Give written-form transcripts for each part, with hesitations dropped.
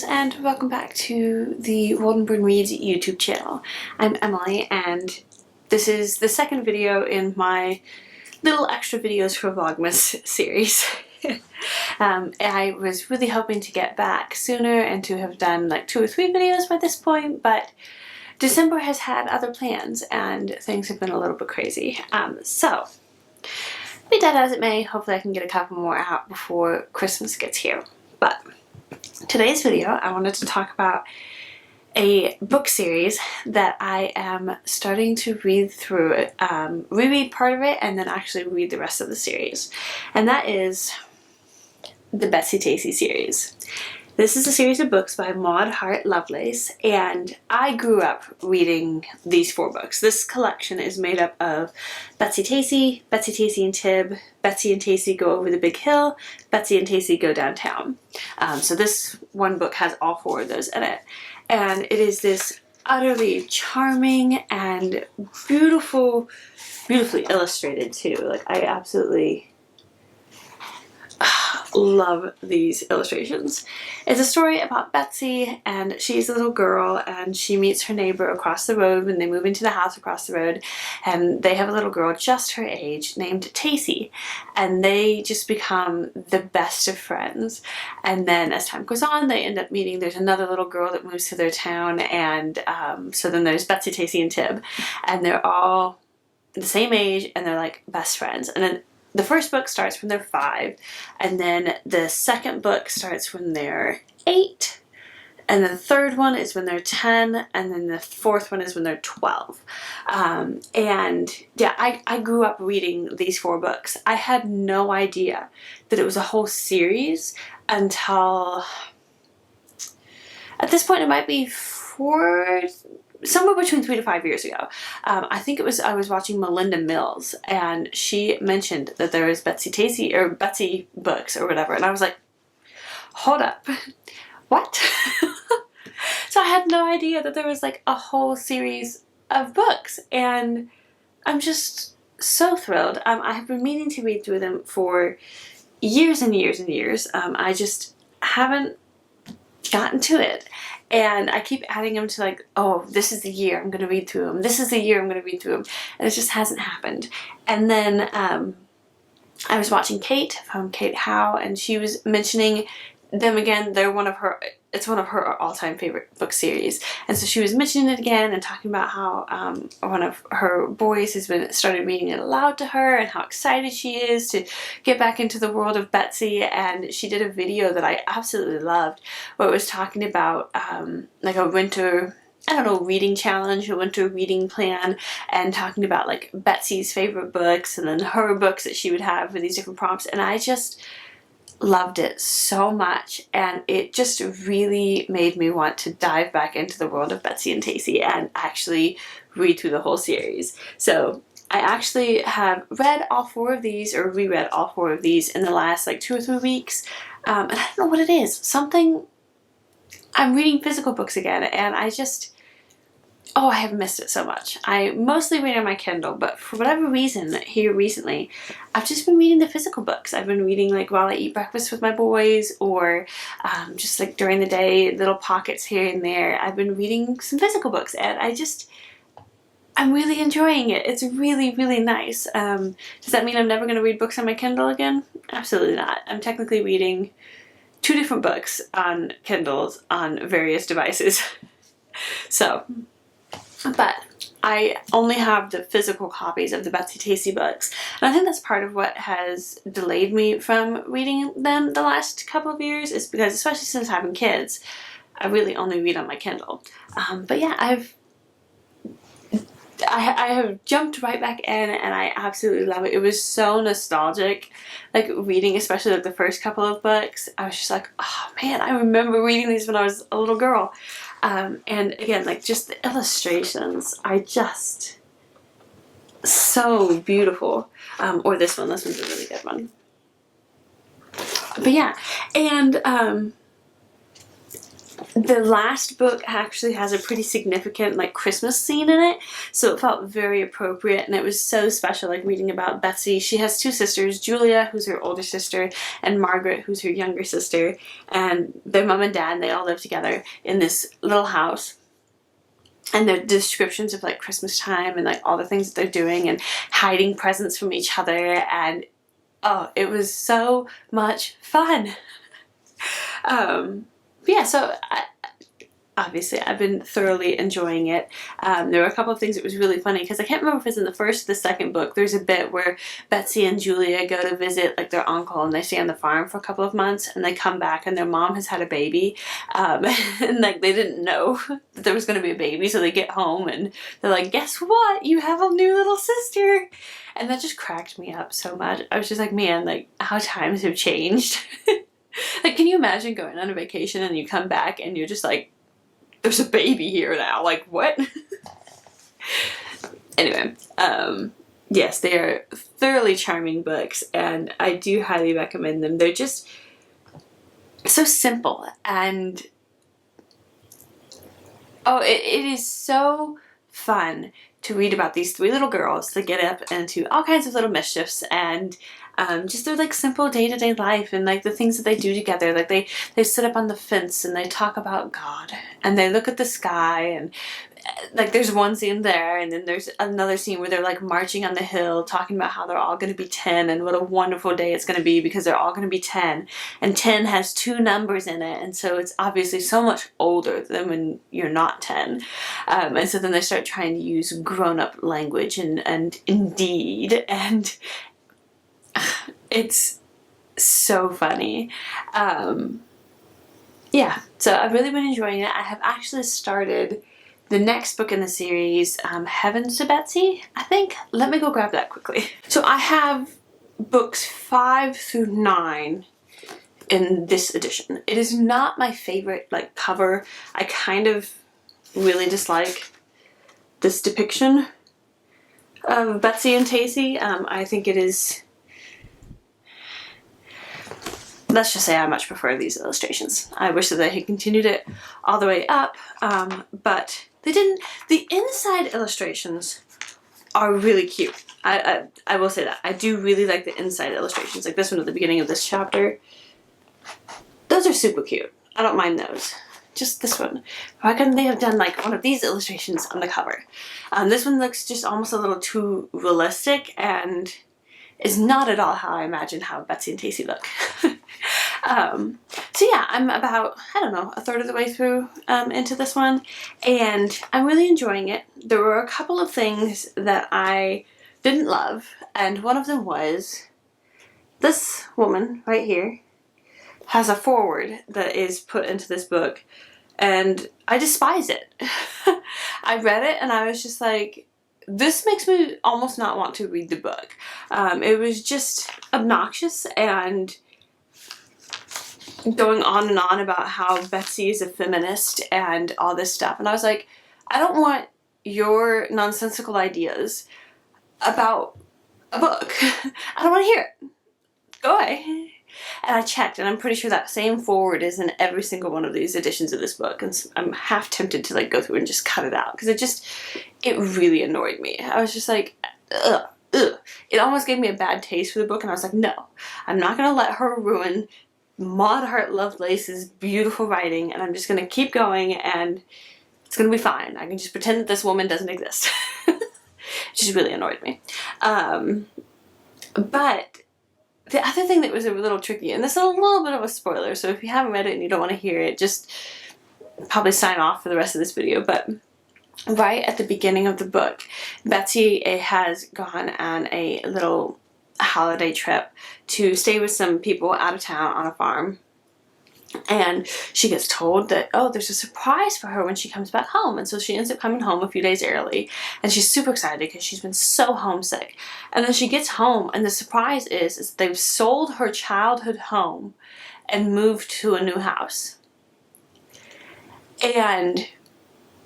friends, and welcome back to the Waldenburn Reads YouTube channel. I'm Emily, and this is the second video in my little extra videos for Vlogmas series. I was really hoping to get back sooner and to have done like 2 or 3 videos by this point, but December has had other plans and things have been a little bit crazy. So, be that as it may, hopefully I can get a couple more out before Christmas gets here. But today's video, I wanted to talk about a book series that I am starting to read through, reread part of it and then actually read the rest of the series. And that is the Betsy Tacy series. This is a series of books by Maud Hart Lovelace, and I grew up reading these 4 books. This collection is made up of Betsy Tacy, Betsy Tacy and Tib, Betsy and Tacy Go Over the Big Hill, Betsy and Tacy Go Downtown. So this one book has all 4 of those in it. And it is this utterly charming and beautifully illustrated too. Like, I absolutely love these illustrations. It's a story about Betsy, and she's a little girl and she meets her neighbor across the road when they move into the house across the road, and they have a little girl just her age named Tacy, and they just become the best of friends. And then as time goes on, they end up meeting, there's another little girl that moves to their town, and so then there's Betsy, Tacy, and Tib, and they're all the same age and they're like best friends. And then the first book starts when they're 5, and then the second book starts when they're 8, and the third one is when they're 10, and then the fourth one is when they're 12. And yeah, I grew up reading these 4 books. I had no idea that it was a whole series until, at this point it might be somewhere between 3 to 5 years ago. I think it was, I was watching Melinda Mills, and she mentioned that there was Betsy Tacy, or Betsy books or whatever, and I was like, hold up, what? So I had no idea that there was like a whole series of books, and I'm just so thrilled. I have been meaning to read through them for years and years and years. I just haven't gotten to it. And I keep adding them to, like, oh, this is the year I'm going to read through them. This is the year I'm going to read through them. And it just hasn't happened. And then I was watching Kate from Kate Howe, and she was mentioning them again. They're it's one of her all-time favorite book series. And so she was mentioning it again and talking about how one of her boys has started reading it aloud to her, and how excited she is to get back into the world of Betsy. And she did a video that I absolutely loved, where it was talking about like a winter, I don't know, reading challenge, a winter reading plan, and talking about like Betsy's favorite books and then her books that she would have for these different prompts. And I just loved it so much, and it just really made me want to dive back into the world of Betsy and Tacy and actually read through the whole series. So I actually have read all 4 of these, or reread all 4 of these in the last like 2 or 3 weeks, and I don't know what it is. Something, I'm reading physical books again, and I just, oh, I have missed it so much. I mostly read on my Kindle, but for whatever reason here recently, I've just been reading the physical books. I've been reading like while I eat breakfast with my boys, or just like during the day, little pockets here and there. I've been reading some physical books, and I'm really enjoying it. It's really, really nice. Does that mean I'm never going to read books on my Kindle again? Absolutely not. I'm technically reading 2 different books on Kindles on various devices. So, but I only have the physical copies of the Betsy Tacy books, and I think that's part of what has delayed me from reading them the last couple of years, is because, especially since having kids, I really only read on my Kindle. But yeah, I have jumped right back in, and I absolutely love it. It was so nostalgic, like reading, especially like the first couple of books. I was just like, oh man, I remember reading these when I was a little girl. And again, like just the illustrations are just so beautiful. Or this one's a really good one. But yeah, and The last book actually has a pretty significant like Christmas scene in it, so it felt very appropriate, and it was so special, like reading about Betsy. She has two sisters, Julia, who's her older sister, and Margaret, who's her younger sister, and their mom and dad, they all live together in this little house. And their descriptions of like Christmas time and like all the things that they're doing and hiding presents from each other, and oh, it was so much fun. Yeah, so obviously I've been thoroughly enjoying it. There were a couple of things that was really funny, because I can't remember if it's in the first or the second book. There's a bit where Betsy and Julia go to visit like their uncle, and they stay on the farm for a couple of months, and they come back and their mom has had a baby, and like they didn't know that there was going to be a baby, so they get home and they're like, guess what, you have a new little sister. And that just cracked me up so much. I was just like, man, like how times have changed. Like, can you imagine going on a vacation and you come back and you're just like, there's a baby here now, like what? Anyway, yes, they are thoroughly charming books, and I do highly recommend them. They're just so simple, and oh, it is so fun to read about these three little girls that get up into all kinds of little mischiefs, and just their like simple day-to-day life, and like the things that they do together. Like they sit up on the fence and they talk about God, and they look at the sky, and like there's one scene there, and then there's another scene where they're like marching on the hill talking about how they're all going to be 10 and what a wonderful day it's going to be because they're all going to be 10, and 10 has two numbers in it, and so it's obviously so much older than when you're not 10, and so then they start trying to use grown-up language and indeed, and it's so funny. Yeah, so I've really been enjoying it. I have actually started the next book in the series, Heavens to Betsy, I think. Let me go grab that quickly. So I have books 5 through 9 in this edition. It is not my favorite like cover. I kind of really dislike this depiction of Betsy and Tacy. I think it is, let's just say I much prefer these illustrations. I wish that they had continued it all the way up, but they didn't. The inside illustrations are really cute. I will say that. I do really like the inside illustrations, like this one at the beginning of this chapter. Those are super cute. I don't mind those. Just this one. Why couldn't they have done like one of these illustrations on the cover? This one looks just almost a little too realistic and is not at all how I imagine how Betsy and Tacy look. So yeah, I'm about, I don't know, a third of the way through into this one, and I'm really enjoying it. There were a couple of things that I didn't love, and one of them was this woman right here has a foreword that is put into this book, and I despise it. I read it and I was just like, this makes me almost not want to read the book. It was just obnoxious and going on and on about how Betsy is a feminist and all this stuff. And I was like, I don't want your nonsensical ideas about a book. I don't want to hear it. Go away. And I checked, and I'm pretty sure that same foreword is in every single one of these editions of this book, and I'm half tempted to like go through and just cut it out, because it really annoyed me. I was just like, ugh, ugh. It almost gave me a bad taste for the book, and I was like, no, I'm not going to let her ruin Maud Hart Lovelace's beautiful writing, and I'm just going to keep going, and it's going to be fine. I can just pretend that this woman doesn't exist. It just really annoyed me. But the other thing that was a little tricky, and this is a little bit of a spoiler, so if you haven't read it and you don't want to hear it, just probably sign off for the rest of this video, but right at the beginning of the book, Betsy has gone on a little holiday trip to stay with some people out of town on a farm. And she gets told that, oh, there's a surprise for her when she comes back home. And so she ends up coming home a few days early. And she's super excited because she's been so homesick. And then she gets home, and the surprise is they've sold her childhood home and moved to a new house. And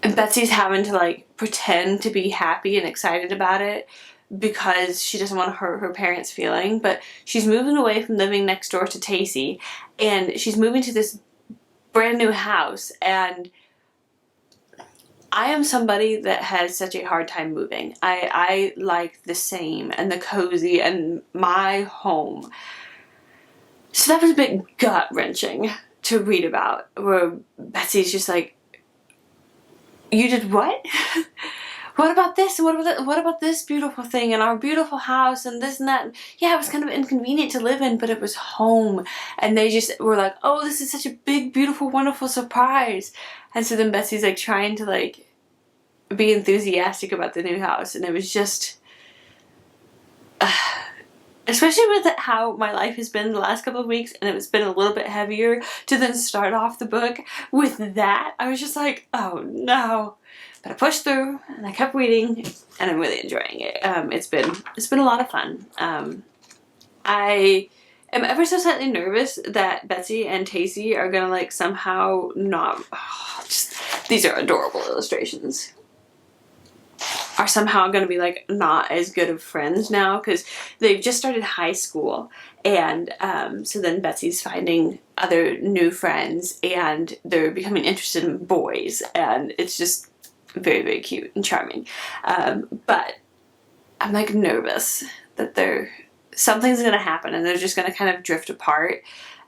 Betsy's having to like pretend to be happy and excited about it because she doesn't want to hurt her parents' feeling, but she's moving away from living next door to Tacy, and she's moving to this brand new house, and I am somebody that has such a hard time moving. I like the same and the cozy and my home. So that was a bit gut-wrenching to read about, where Betsy's just like, you did what? What about this? What about this beautiful thing and our beautiful house and this and that? Yeah, it was kind of inconvenient to live in, but it was home. And they just were like, oh, this is such a big, beautiful, wonderful surprise. And so then Betsy's like trying to like be enthusiastic about the new house, and it was just, especially with how my life has been the last couple of weeks, and it's been a little bit heavier, to then start off the book with that, I was just like, oh no. But I pushed through and I kept reading, and I'm really enjoying it. It's been a lot of fun. I am ever so slightly nervous that Betsy and Tacy are gonna like somehow not, these are adorable illustrations, are somehow going to be like not as good of friends now, because they've just started high school, and so then Betsy's finding other new friends and they're becoming interested in boys, and it's just very, very cute and charming. But I'm like nervous that something's going to happen and they're just going to kind of drift apart,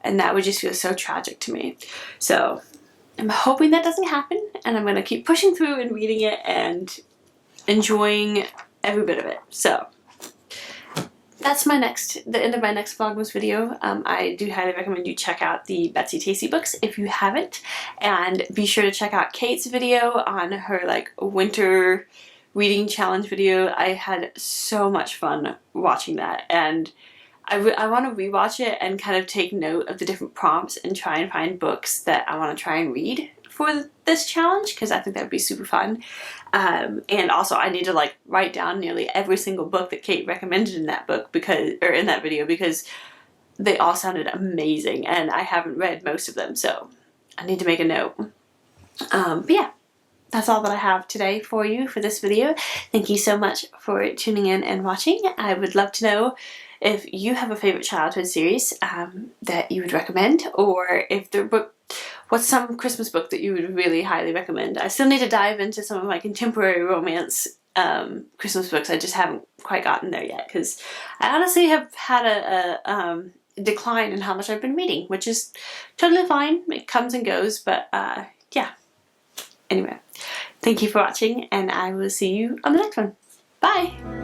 and that would just feel so tragic to me. So I'm hoping that doesn't happen, and I'm going to keep pushing through and reading it and enjoying every bit of it. So that's the end of my next Vlogmas video. I do highly recommend you check out the Betsy Tacy books if you haven't, and be sure to check out Kate's video on her like winter reading challenge video. I had so much fun watching that, and I want to rewatch it and kind of take note of the different prompts and try and find books that I want to try and read for this challenge, because I think that would be super fun. And also I need to like write down nearly every single book that Kate recommended in that book, in that video, because they all sounded amazing and I haven't read most of them, so I need to make a note. But yeah, that's all that I have today for you for this video. Thank you so much for tuning in and watching. I would love to know if you have a favorite childhood series that you would recommend, or if what's some Christmas book that you would really highly recommend. I still need to dive into some of my contemporary romance Christmas books. I just haven't quite gotten there yet, because I honestly have had a decline in how much I've been reading, which is totally fine. It comes and goes, but yeah. Anyway, thank you for watching, and I will see you on the next one. Bye!